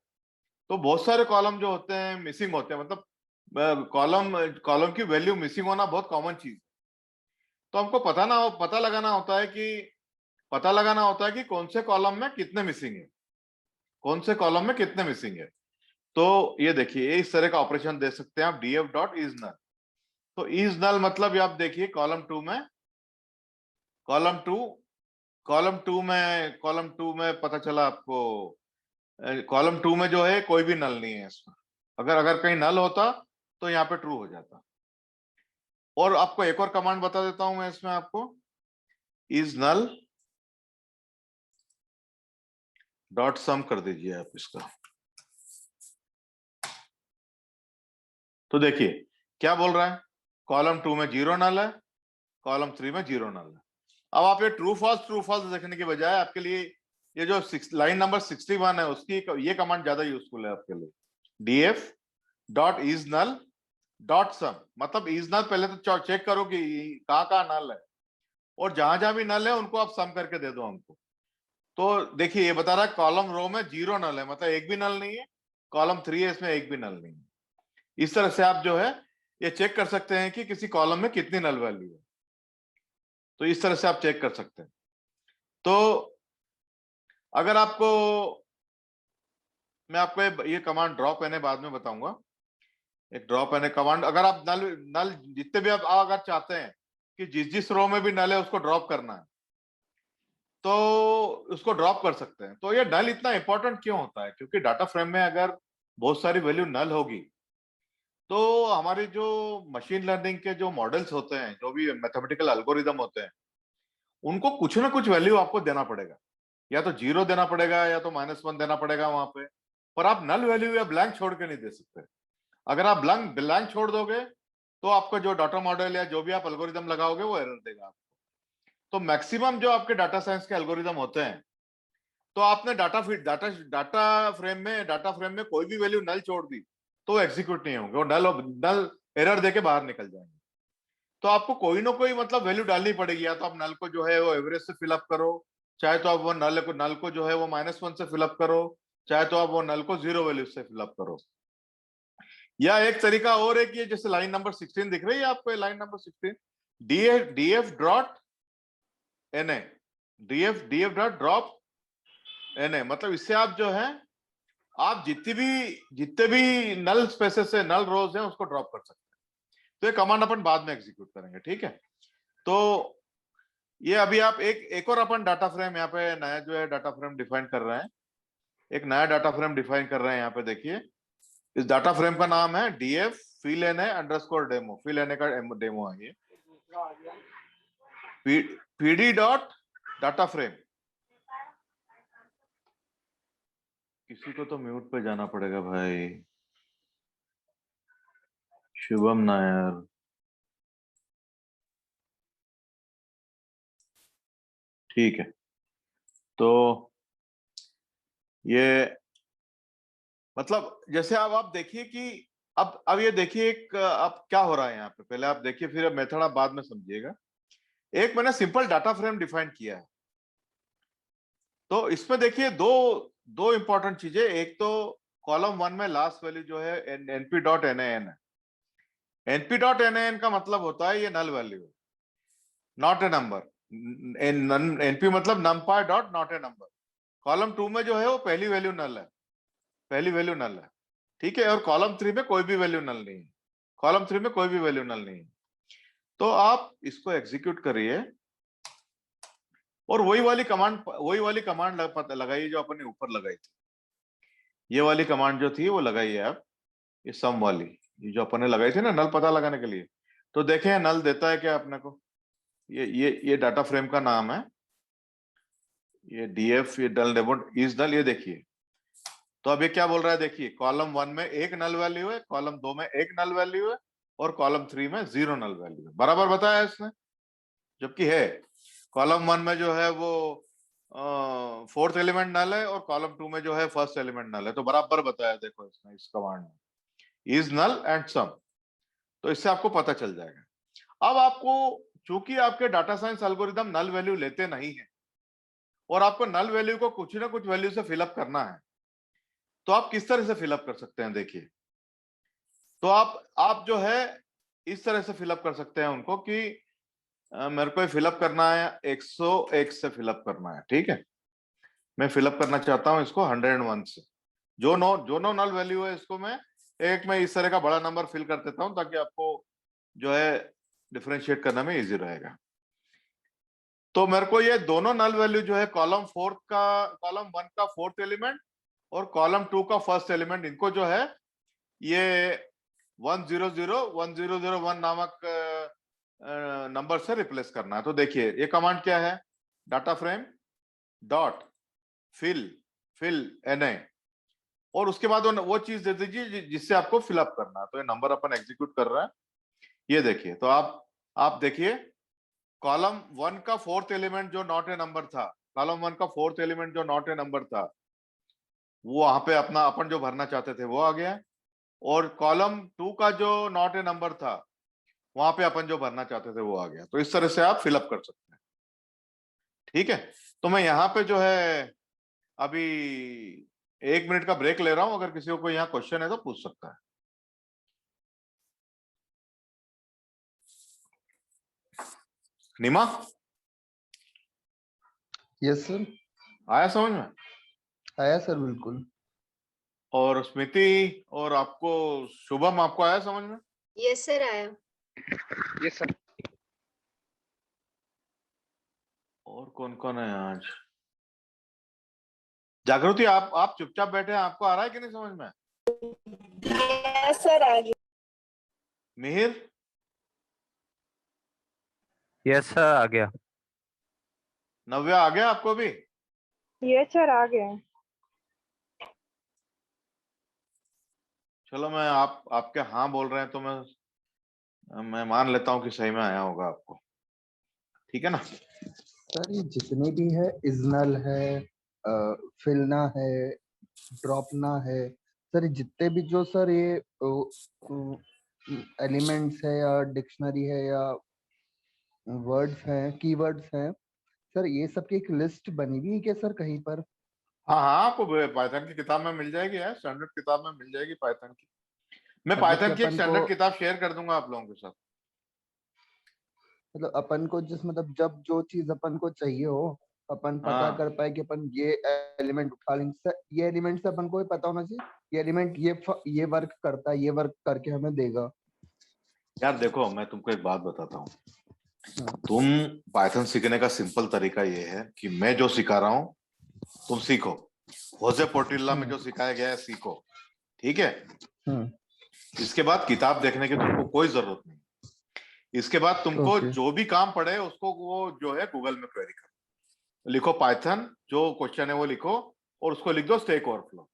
Speaker 1: तो बहुत सारे कॉलम जो होते हैं मिसिंग होते हैं। मतलब कॉलम कॉलम की वैल्यू मिसिंग होना बहुत कॉमन चीज है। तो हमको पता लगाना होता है कि कौन से कॉलम में कितने मिसिंग है, कौन से कॉलम में कितने मिसिंग है। तो ये देखिए इस तरह का ऑपरेशन दे सकते हैं आप, डीएफ डॉट इज नल। तो इज नल मतलब आप देखिए कॉलम 2 में, कॉलम 2 कॉलम टू में पता चला आपको, कॉलम 2 में जो है कोई भी नल नहीं है इसमें। अगर अगर कहीं नल होता तो यहाँ पे ट्रू हो जाता। और आपको एक और कमांड बता देता हूं मैं इसमें आपको, इज नल डॉट सम कर दीजिए आप इसका। तो देखिए क्या बोल रहा है, कॉलम 2 में 0 नल है, कॉलम 3 में 0 नल है। अब आप ये ट्रू फॉल्स देखने के बजाय आपके लिए ये जो लाइन नंबर 61 है उसकी ये कमांड ज्यादा यूजफुल है आपके लिए। DF dot is null dot sum, मतलब इज नल पहले तो चेक करो कि कहाँ नल है, और जहां जहां भी नल है उनको आप सम करके दे दो हमको। तो देखिए ये बता रहा है कॉलम रो में 0 नल है, मतलब एक भी नल नहीं है। कॉलम 3 है, इसमें एक भी नल नहीं है। इस तरह से आप जो है ये चेक कर सकते हैं कि किसी कॉलम में कितनी नल वैल्यू है। तो इस तरह से आप चेक कर सकते हैं। तो अगर आपको, मैं आपको ये कमांड ड्रॉप एन बाद में बताऊंगा। एक ड्रॉप एन कमांड, अगर आप नल नल जितने भी आप अगर चाहते हैं कि जिस जिस रो में भी नल है उसको ड्रॉप करना है, तो उसको ड्रॉप कर सकते हैं। तो ये नल इतना इंपॉर्टेंट क्यों होता है? क्योंकि डाटा फ्रेम में अगर बहुत सारी वैल्यू नल होगी तो हमारी जो मशीन लर्निंग के जो मॉडल्स होते हैं, जो भी मैथमेटिकल एल्गोरिदम होते हैं, उनको कुछ ना कुछ वैल्यू आपको देना पड़ेगा। या तो 0 देना पड़ेगा या तो -1 देना पड़ेगा वहां पे। पर आप नल वैल्यू या ब्लैंक छोड़ के नहीं दे सकते। अगर आप ब्लैंक ब्लैंक छोड़ दोगे तो आपका जो डाटा मॉडल या जो भी आप एल्गोरिदम लगाओगे वो एरर देगा आपको। तो मैक्सिमम जो आपके डाटा साइंस के एल्गोरिदम होते हैं, तो आपने डाटा फ्रेम में कोई भी वैल्यू नल छोड़ दी तो एग्जीक्यूट नहीं होंगे, वो नल एरर देके बाहर निकल जाएंगे। तो आपको कोई ना कोई मतलब वैल्यू डालनी पड़ेगी। या तो आप नल को जो है वो एवरेज से फिलअप करो, चाहे तो आप वो नल को जो है वो -1 से फिलअप करो, चाहे तो आप वो नल को 0 वैल्यू से फिलअप करो। या एक तरीका और है कि जैसे लाइन नंबर 16 दिख रही है आपको, line number 16, df dot na, df dot drop na, मतलब इससे आप जो है आप जितने भी नल स्पेसेस है, नल रोज है, उसको ड्रॉप कर सकते हैं। तो ये कमांड अपन बाद में एग्जीक्यूट करेंगे, ठीक है। तो ये अभी आप एक और अपन डाटा फ्रेम यहाँ पे नया जो है डाटा फ्रेम डिफाइन कर रहे हैं। एक नया डाटा फ्रेम डिफाइन कर रहे हैं यहाँ पे, देखिए। इस डाटा फ्रेम का नाम है df fill_na_demo। fill_na का डेमो है ये। pd dot data frame. किसी को तो म्यूट पे जाना पड़ेगा भाई। शुभम नायर। ठीक है, तो ये मतलब जैसे अब आप देखिए कि अब ये देखिए एक अब क्या हो रहा है यहाँ पे। पहले आप देखिए, फिर मेथड आप बाद में समझिएगा। एक मैंने सिंपल डाटा फ्रेम डिफाइन किया है, तो इसमें देखिए दो इंपॉर्टेंट चीजें। एक तो कॉलम 1 में लास्ट वैल्यू जो है np.nan है। np.nan का मतलब होता है ये नल वैल्यू है, नॉट ए नंबर। np मतलब numpy dot not a number. Column 2 में जो है वो पहली वैल्यू नल है, पहली वैल्यू नल है, ठीक है। और कॉलम 3 में कोई भी वैल्यू नल नहीं है, कॉलम 3 में कोई भी वैल्यू नल नहीं है। तो आप इसको एग्जीक्यूट करिए और वही वाली कमांड लगाइए जो अपन ने ऊपर लगाई थी। ये वाली कमांड जो थी वो लगाइए आप, ये सम वाली, ये जो अपन ने लगाई थी ना नल पता लगाने के लिए। तो देखें नल देता है क्या अपने को। ये डाटा फ्रेम का नाम है, ये df, ये नल डेमोड इज नल, ये देखिए। तो अब ये क्या बोल रहा है, देखिए कॉलम 1 में एक नल वैल्यू है, कॉलम 2 में एक नल वैल्यू है, और कॉलम 3 में 0 नल वैल्यू है। बराबर बताया इसने, जबकि है कॉलम 1 में जो है वो फोर्थ एलिमेंट नल है, और कॉलम 2 में जो है फर्स्ट एलिमेंट नल है। तो बराबर बताया देखो इसने, इस कमांड में इज नल एंड सम। तो इससे आपको पता चल जाएगा। अब आपको, चूंकि आपके data science algorithm null value लेते नहीं है और आपको नल वैल्यू को कुछ ना कुछ वैल्यू से फिलअप करना है, तो आप किस तरह से फिलअप कर सकते हैं, देखिए। तो आप जो है इस तरह से फिलअप कर सकते हैं उनको कि मेरे को फिलअप करना है 101 से फिलअप करना है, ठीक है। मैं फिलअप करना चाहता हूं इसको 101 से। जो नो नल वैल्यू है इसको मैं इस तरह का बड़ा नंबर फिल कर देता हूं, ताकि आपको जो है डिफरेंशिएट करने में इजी रहेगा। तो मेरे को ये दोनों नल वैल्यू जो है कॉलम 1 का फोर्थ एलिमेंट और कॉलम 2 का फर्स्ट एलिमेंट, इनको जो है ये 10001 नामक नंबर से रिप्लेस करना है। तो देखिए ये कमांड क्या है, data frame dot fill na, और उसके बाद वो चीज दे दीजिए जिससे आपको फिलअप करना है। तो ये नंबर अपन एग्जीक्यूट कर रहे हैं, ये देखिए। तो आप देखिए कॉलम 1 का फोर्थ एलिमेंट जो नॉट ए नंबर था, कॉलम 1 का फोर्थ एलिमेंट जो नॉट ए नंबर था, वो वहां पे अपना अपन जो भरना चाहते थे वो आ गया। और कॉलम 2 का जो नॉट ए नंबर था, वहां पे अपन जो भरना चाहते थे वो आ गया। तो इस तरह से आप फिलअप कर सकते हैं, ठीक है। तो मैं यहाँ पे जो है अभी 1 मिनट का ब्रेक ले रहा हूं, अगर किसी को कोई यहाँ क्वेश्चन है तो पूछ सकता है। नीमा,
Speaker 3: यस सर।
Speaker 1: आया समझ में?
Speaker 3: आया सर, बिल्कुल।
Speaker 1: और स्मृति और आपको, शुभम, आपको आया समझ में?
Speaker 2: यस सर, आया।
Speaker 4: Yes sir.
Speaker 1: और कौन कौन है आज? जागृति, आप चुपचाप बैठे हैं, आपको आ रहा है कि नहीं समझ में?
Speaker 2: यस सर आ गया।
Speaker 1: मिहिर,
Speaker 4: यस सर आ गया।
Speaker 1: नव्या, आ गया आपको भी?
Speaker 5: यस सर आ गया।
Speaker 1: चलो, मैं आपके हाँ बोल रहे हैं तो मैं मान लेता हूँ कि सही में आया होगा आपको। ठीक है ना?
Speaker 3: सर ये जितने भी है, इजनल है, फिलना है, ड्रॉपना है, सर जितने भी जो सर ये एलिमेंट्स है या डिक्शनरी है या वर्ड्स हैं, कीवर्ड्स हैं, सर ये सब की एक लिस्ट बनी हुई है क्या सर कहीं पर?
Speaker 1: हाँ हाँ, आपको पाइथन की किताब में मिल जाएगी यार, स्टैंडर्ड किताब में मिल जाएगी पाइथन की। मैं
Speaker 3: मतलब
Speaker 1: पाइथन
Speaker 3: कि
Speaker 1: की एक
Speaker 3: अपन
Speaker 1: स्टैंडर्ड
Speaker 3: को,
Speaker 1: किताब शेयर कर दूंगा आप लोगों के साथ।
Speaker 3: मतलब अपन को जिस मतलब जब जो चीज अपन को चाहिए हो, अपन पता
Speaker 1: हाँ
Speaker 3: कर पाए कि अपन ये एलिमेंट उठा लेंगे सर, ये एलिमेंट से अपन को भी पता होना चाहिए ये एलिमेंट ये वर्क करता है, ये वर्क करके हमें देगा।
Speaker 1: यार देखो, मैं तुमको एक बात बताता हूँ।
Speaker 3: हाँ।
Speaker 1: तुम पाइथन सीखने का सिंपल तरीका ये है कि मैं जो सिखा रहा हूँ तुम सीखो। होजे पोर्टिल्ला में जो सिखाया गया है सीखो। ठीक है? इसके बाद किताब देखने की तुमको कोई जरूरत नहीं। इसके बाद तुमको
Speaker 3: ओके।
Speaker 1: जो भी काम पड़े उसको वो जो है गूगल में क्वेरी करो, लिखो पाइथन, जो क्वेश्चन है वो लिखो और उसको लिख दो स्टैक ओवरफ्लो।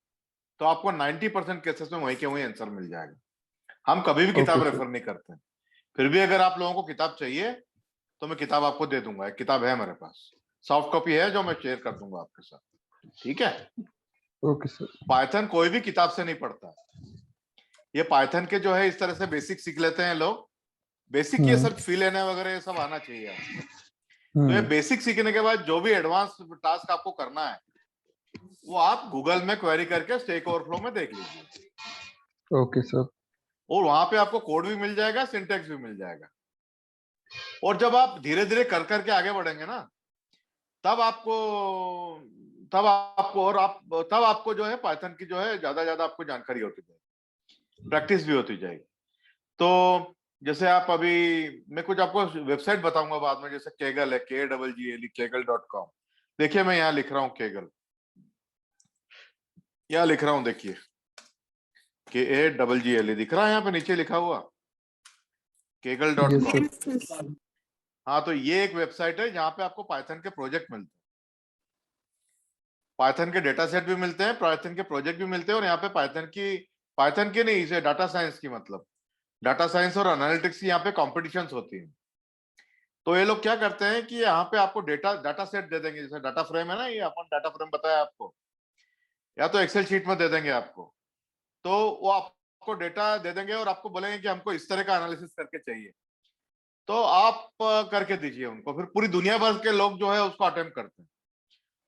Speaker 1: तो आपको 90% केसेस में वही के वही आंसर मिल जाएगा। हम कभी भी किताब
Speaker 3: ओके सर।
Speaker 1: रेफर नहीं करते हैं। फिर भी अगर आप लोगों को किताब चाहिए तो मैं किताब आपको दे दूंगा। एक किताब है मेरे पास, सॉफ्ट कॉपी है, जो मैं शेयर कर दूंगा आपके साथ। ठीक है?
Speaker 3: Okay sir.
Speaker 1: पाइथन कोई भी किताब से नहीं पढ़ता। ये पाइथन के जो है इस तरह से बेसिक सीख लेते हैं लोग। बेसिक ये सब फी लेने वगैरह ये सब आना चाहिए आपको। तो ये बेसिक सीखने के बाद जो भी एडवांस टास्क आपको करना है वो आप गूगल में क्वेरी करके स्टैक ओवरफ्लो में देख लीजिए।
Speaker 3: Okay sir.
Speaker 1: और वहां पे आपको कोड भी मिल जाएगा, सिंटेक्स भी मिल जाएगा। और जब आप धीरे धीरे कर करके आगे बढ़ेंगे ना, तब आपको जो है पाइथन की जो है ज्यादा आपको जानकारी होती जाएगी, प्रैक्टिस भी होती जाएगी। तो जैसे आप अभी, मैं कुछ आपको वेबसाइट बताऊंगा बाद में, जैसे केगल है, KGGL, kegel.com। देखिए मैं यहाँ लिख रहा हूँ केगल, यहाँ लिख रहा हूँ, देखिए KAGGL दिख रहा है यहाँ पे नीचे लिखा हुआ kegel.com। हाँ, तो ये एक वेबसाइट है जहाँ पे आपको पाइथन के प्रोजेक्ट मिलते हैं, पाइथन के डेटा सेट भी मिलते हैं, पाइथन के प्रोजेक्ट भी मिलते हैं। और यहाँ पे पाइथन की नहीं, इसे डाटा साइंस की, मतलब डाटा साइंस और एनालिटिक्स की यहाँ पे कॉम्पिटिशन्स होती है। तो ये लोग क्या करते हैं कि यहाँ पे आपको डाटा सेट दे देंगे, जैसे डाटा फ्रेम है ना, ये अपन डाटा फ्रेम बताया आपको, या तो एक्सेल शीट में दे देंगे आपको। तो वो आपको डेटा दे देंगे और आपको बोलेंगे कि हमको इस तरह का एनालिसिस करके चाहिए, तो आप करके दीजिए उनको। फिर पूरी दुनिया भर के लोग जो है उसको अटेम्प्ट करते हैं।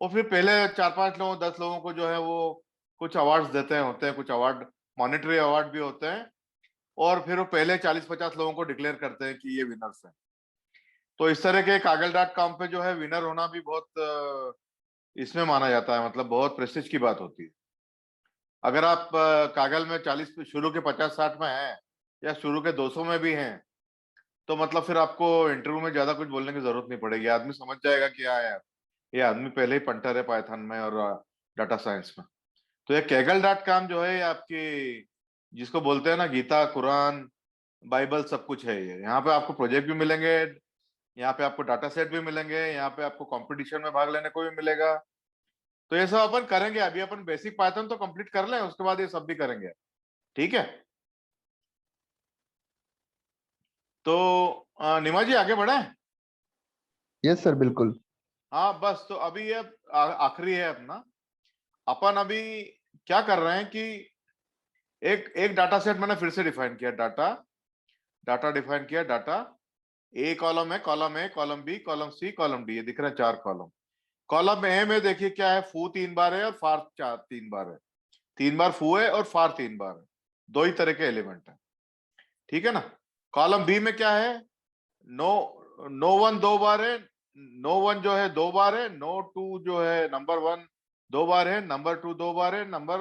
Speaker 1: और फिर पहले 4-5 लोगों 10 लोगों को जो है वो कुछ अवार्ड्स देते हैं, होते हैं कुछ अवार्ड, मॉनेटरी अवार्ड भी होते हैं। और फिर वो पहले 40-50 लोगों को डिक्लेयर करते हैं कि ये विनर्स हैं। तो इस तरह के कागल.com पे जो है विनर होना भी बहुत इसमें माना जाता है, मतलब बहुत प्रेस्टीज की बात होती है। अगर आप कागल में 40 शुरू के 50-60 में हैं या शुरू के 200 में भी हैं, तो मतलब फिर आपको इंटरव्यू में ज्यादा कुछ बोलने की जरूरत नहीं पड़ेगी। आदमी समझ जाएगा कि हाँ यार, ये आदमी पहले ही पंटर है पाइथन में और डाटा साइंस में। तो ये kegel.com जो है, ये आपकी जिसको बोलते हैं ना गीता, कुरान, बाइबल, सब कुछ है ये। यहाँ पे आपको प्रोजेक्ट भी मिलेंगे, यहाँ पे आपको डाटा सेट भी मिलेंगे, यहाँ पे आपको कंपटीशन में भाग लेने को भी मिलेगा। तो ये सब अपन करेंगे। अभी अपन बेसिक पाइथन तो कंप्लीट कर लें, उसके बाद ये सब भी करेंगे। ठीक है? तो निमा जी आगे बढ़े।
Speaker 3: यस सर बिल्कुल।
Speaker 1: हाँ बस, तो अभी ये आखिरी है अपना। अपन अभी क्या कर रहे हैं कि एक डाटा सेट मैंने फिर से डिफाइन किया, डाटा डिफाइन किया। डाटा ए कॉलम है, column A, column B, column C, column D, ये दिख रहे हैं 4 कॉलम। कॉलम ए में देखिए क्या है, फू 3 बार है और फार 3 बार है। 3 बार फू है और फार 3 बार है, दो ही तरह के एलिमेंट है। ठीक है ना? कॉलम बी में क्या है, नो वन 2 बार है, नो वन जो है 2 बार है, नो टू जो है नंबर 1 2 बार है, नंबर 2 2 बार है, नंबर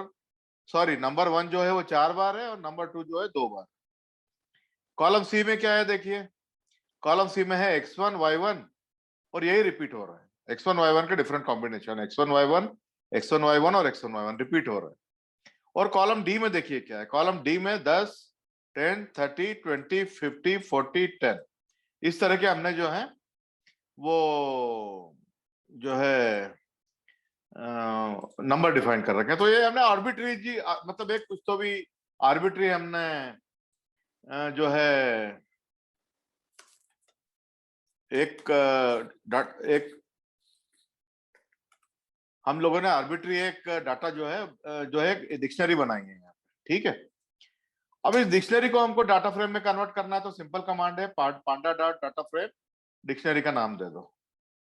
Speaker 1: 1 जो है वो 4 बार है और नंबर 2 जो है 2 बार। कॉलम सी में क्या है, देखिए कॉलम सी में है x1 y1 और यही रिपीट हो रहा है। x1 y1 के different combination, x1 y1, x1 y1 और x1 y1 रिपीट हो रहा है। और कॉलम डी में देखिए क्या है, कॉलम डी में 10, 10, 30, 20, 50, 40, 10 इस तरह के हमने जो है वो जो है नंबर डिफाइन कर रखे हैं। तो ये हमने आर्बिट्री जी मतलब एक कुछ तो भी आर्बिट्री हमने जो है एक हम लोगों ने आर्बिट्री एक डाटा जो है एक डिक्शनरी बनाई है यहाँ पे, ठीक है। अब इस डिक्शनरी को हमको डाटा फ्रेम में कन्वर्ट करना है, तो सिंपल कमांड है पांडा डॉट डाटा फ्रेम, डिक्शनरी का नाम दे दो,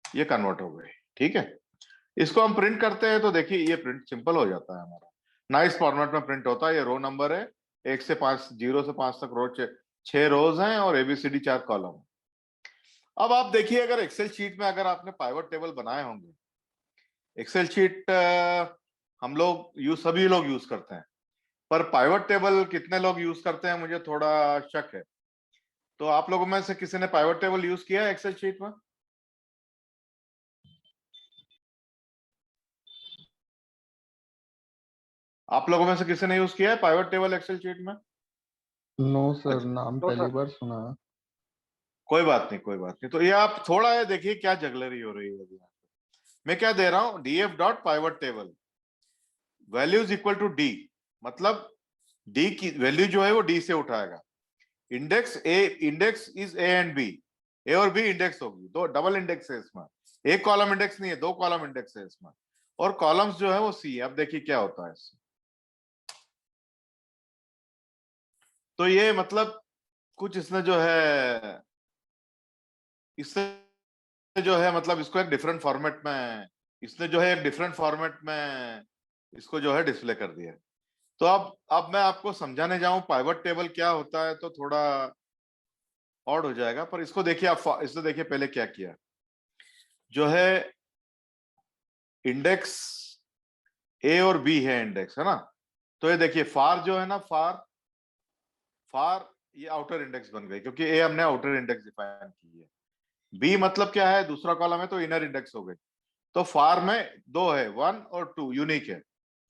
Speaker 1: ये कन्वर्ट हो गई, ठीक है। इसको हम प्रिंट करते हैं तो देखिए ये प्रिंट सिंपल हो जाता है हमारा, नाइस फॉर्मेट में प्रिंट होता है। ये रो नंबर है 1 से 5, 0 से 5 तक रो 6 रोज हैं और ABCD 4 कॉलम। अब आप देखिए अगर एक्सेल शीट में अगर आपने पाइवट टेबल बनाए होंगे, एक्सेल शीट हम लोग सभी लोग यूज करते हैं, पर पाइवट टेबल कितने लोग यूज करते हैं मुझे थोड़ा शक है। तो आप लोगों में से किसी ने पाइवट टेबल यूज किया है एक्सेल शीट में? आप लोगों में से किसी ने यूज किया है पाइवट टेबल एक्सेल शीट में?
Speaker 3: नो सर,
Speaker 1: अच्छा,
Speaker 3: नाम
Speaker 1: तो
Speaker 3: पहली
Speaker 1: सर
Speaker 3: बार सुना।
Speaker 1: कोई बात नहीं, कोई बात नहीं। तो ये आप थोड़ा है देखिए क्या जगलरी हो रही है अभी यहाँ पे। मैं क्या दे रहा हूं, df dot pivot table values equal to D, मतलब डी की वैल्यू जो है वो डी से उठाएगा। Index is A and B, A और बी इंडेक्स होगी, दो डबल इंडेक्स है इसमें, एक कॉलम इंडेक्स नहीं है, 2 कॉलम इंडेक्स है इसमें, और कॉलम्स जो है वो सी है। अब देखिए क्या होता है इससे, तो ये मतलब कुछ इसने जो है इससे जो है मतलब इसको एक डिफरेंट फॉर्मेट में इसने जो है एक डिफरेंट फॉर्मेट में इसको जो है डिस्प्ले कर दिया। तो अब मैं आपको समझाने जाऊं पाइवट टेबल क्या होता है तो थोड़ा ऑड हो जाएगा, पर इसको देखिए आप, इसने देखिए पहले क्या किया, जो है इंडेक्स ए और बी है, इंडेक्स है ना। तो ये देखिए फार जो है ना, फार ये आउटर इंडेक्स बन गई क्योंकि ए हमने आउटर इंडेक्स डिफाइन की है। बी मतलब क्या है, दूसरा कॉलम है तो इनर इंडेक्स हो गई। तो फार में 2 है, 1 और 2 यूनिक है,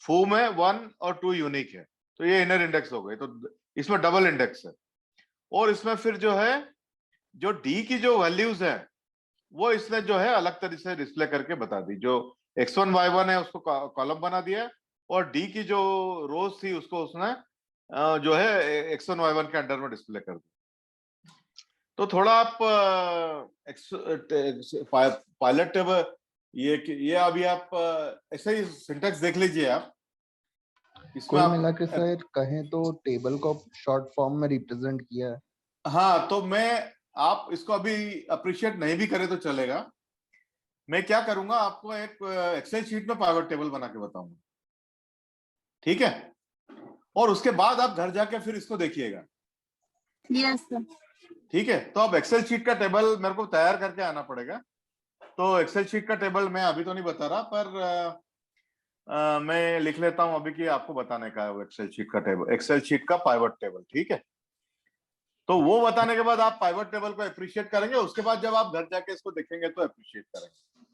Speaker 1: फू में 1 और 2 यूनिक है, तो ये इनर इंडेक्स हो गई। तो इसमें डबल इंडेक्स है, और इसमें फिर जो है जो डी की जो वैल्यूज है वो इसने जो है अलग तरीके से डिस्प्ले करके बता दी। जो x1 y1 है उसको कॉलम बना दिया, और डी की जो रोज थी उसको उसने जो है x1 y1 के अंडर में डिस्प्ले कर दी। तो थोड़ा आप पायलट टेबल ये अभी आप ऐसे ही सिंटैक्स देख लीजिए आप, इसमें
Speaker 3: कुल
Speaker 1: आप
Speaker 3: मिला के सर कहें तो टेबल को शॉर्ट फॉर्म में रिप्रेजेंट किया है।
Speaker 1: हाँ, तो मैं आप इसको अभी अप्रिशिएट नहीं भी करें तो चलेगा। मैं क्या करूंगा, आपको एक एक्सेल शीट में पाइवट टेबल बना के बताऊंगा, ठीक है। और उसके बाद आप घर जाके फिर इसको देखिएगा,
Speaker 2: यस सर।
Speaker 1: ठीक है। तो अब एक्सेल शीट का टेबल मेरे को तैयार करके आना पड़ेगा। तो एक्सेल शीट का टेबल मैं अभी तो नहीं बता रहा, पर मैं लिख लेता हूं अभी कि आपको बताने का है वो एक्सेल शीट का टेबल, एक्सेल शीट का पाइवट टेबल, ठीक है। तो वो बताने के बाद आप पाइवट टेबल को अप्रिशिएट करेंगे, उसके बाद जब आप घर जाके इसको देखेंगे तो अप्रिशिएट करेंगे।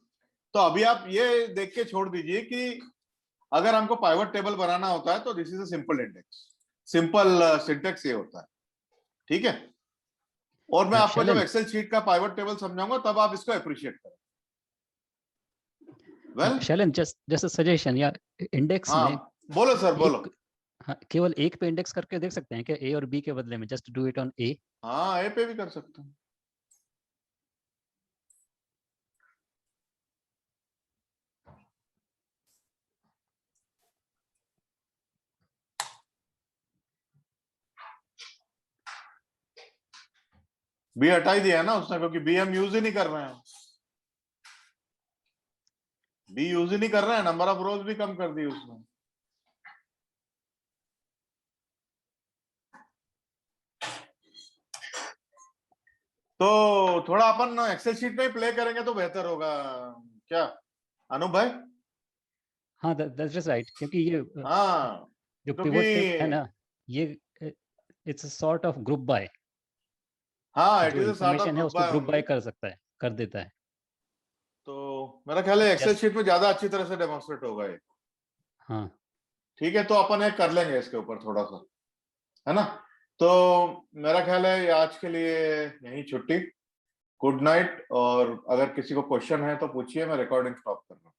Speaker 1: तो अभी आप ये देख के छोड़ दीजिए कि अगर हमको पाइवट टेबल बनाना होता है तो this is a simple index, simple syntax ये होता है, ठीक है। और मैं आपको जब एक्सेल शीट का पाइवट टेबल समझाऊंगा तब आप इसको अप्रिशिएट करें। वेल
Speaker 6: शैलन, जस्ट सजेशन या इंडेक्स
Speaker 1: हाँ,
Speaker 6: में
Speaker 1: बोलो सर बोलो।
Speaker 6: हाँ, केवल एक पे इंडेक्स करके देख सकते हैं क्या, ए और बी के बदले में जस्ट डू इट ऑन ए?
Speaker 1: हाँ, ए पे भी कर सकते हैं। बी हटा ही दिया ना उसने, क्योंकि बी हम यूज ही नहीं कर रहे हैं, बी यूज ही नहीं कर रहे हैं, नंबर ऑफ रोज भी कम कर दी उसने। तो थोड़ा अपन एक्सेल शीट में ही प्ले करेंगे तो बेहतर होगा, क्या अनूप भाई?
Speaker 6: हाँ, दैट्स जस्ट राइट, क्योंकि ये
Speaker 1: हाँ,
Speaker 6: जो
Speaker 1: क्योंकि
Speaker 6: पिवट टेबल है ना, ये it's a sort of group by,
Speaker 1: हाँ, इट
Speaker 6: जो
Speaker 1: is a sort of
Speaker 6: information है
Speaker 1: ग्रुप
Speaker 6: उसको
Speaker 1: बाय
Speaker 6: ग्रुप
Speaker 1: ओनली।
Speaker 6: बाय कर सकता है, कर देता है।
Speaker 1: तो मेरा ख्याल है एक्सेल
Speaker 6: Yes.
Speaker 1: शीट में ज्यादा अच्छी तरह से डेमोन्स्ट्रेट होगा ये।
Speaker 6: हाँ
Speaker 1: ठीक है, तो अपन एक कर लेंगे इसके ऊपर थोड़ा सा, है ना। तो मेरा ख्याल है ये आज के लिए यही छुट्टी। गुड नाइट, और अगर किसी को क्वेश्चन है तो पूछिए, मैं रिकॉर्डिंग स्टॉप कर रहा हूँ।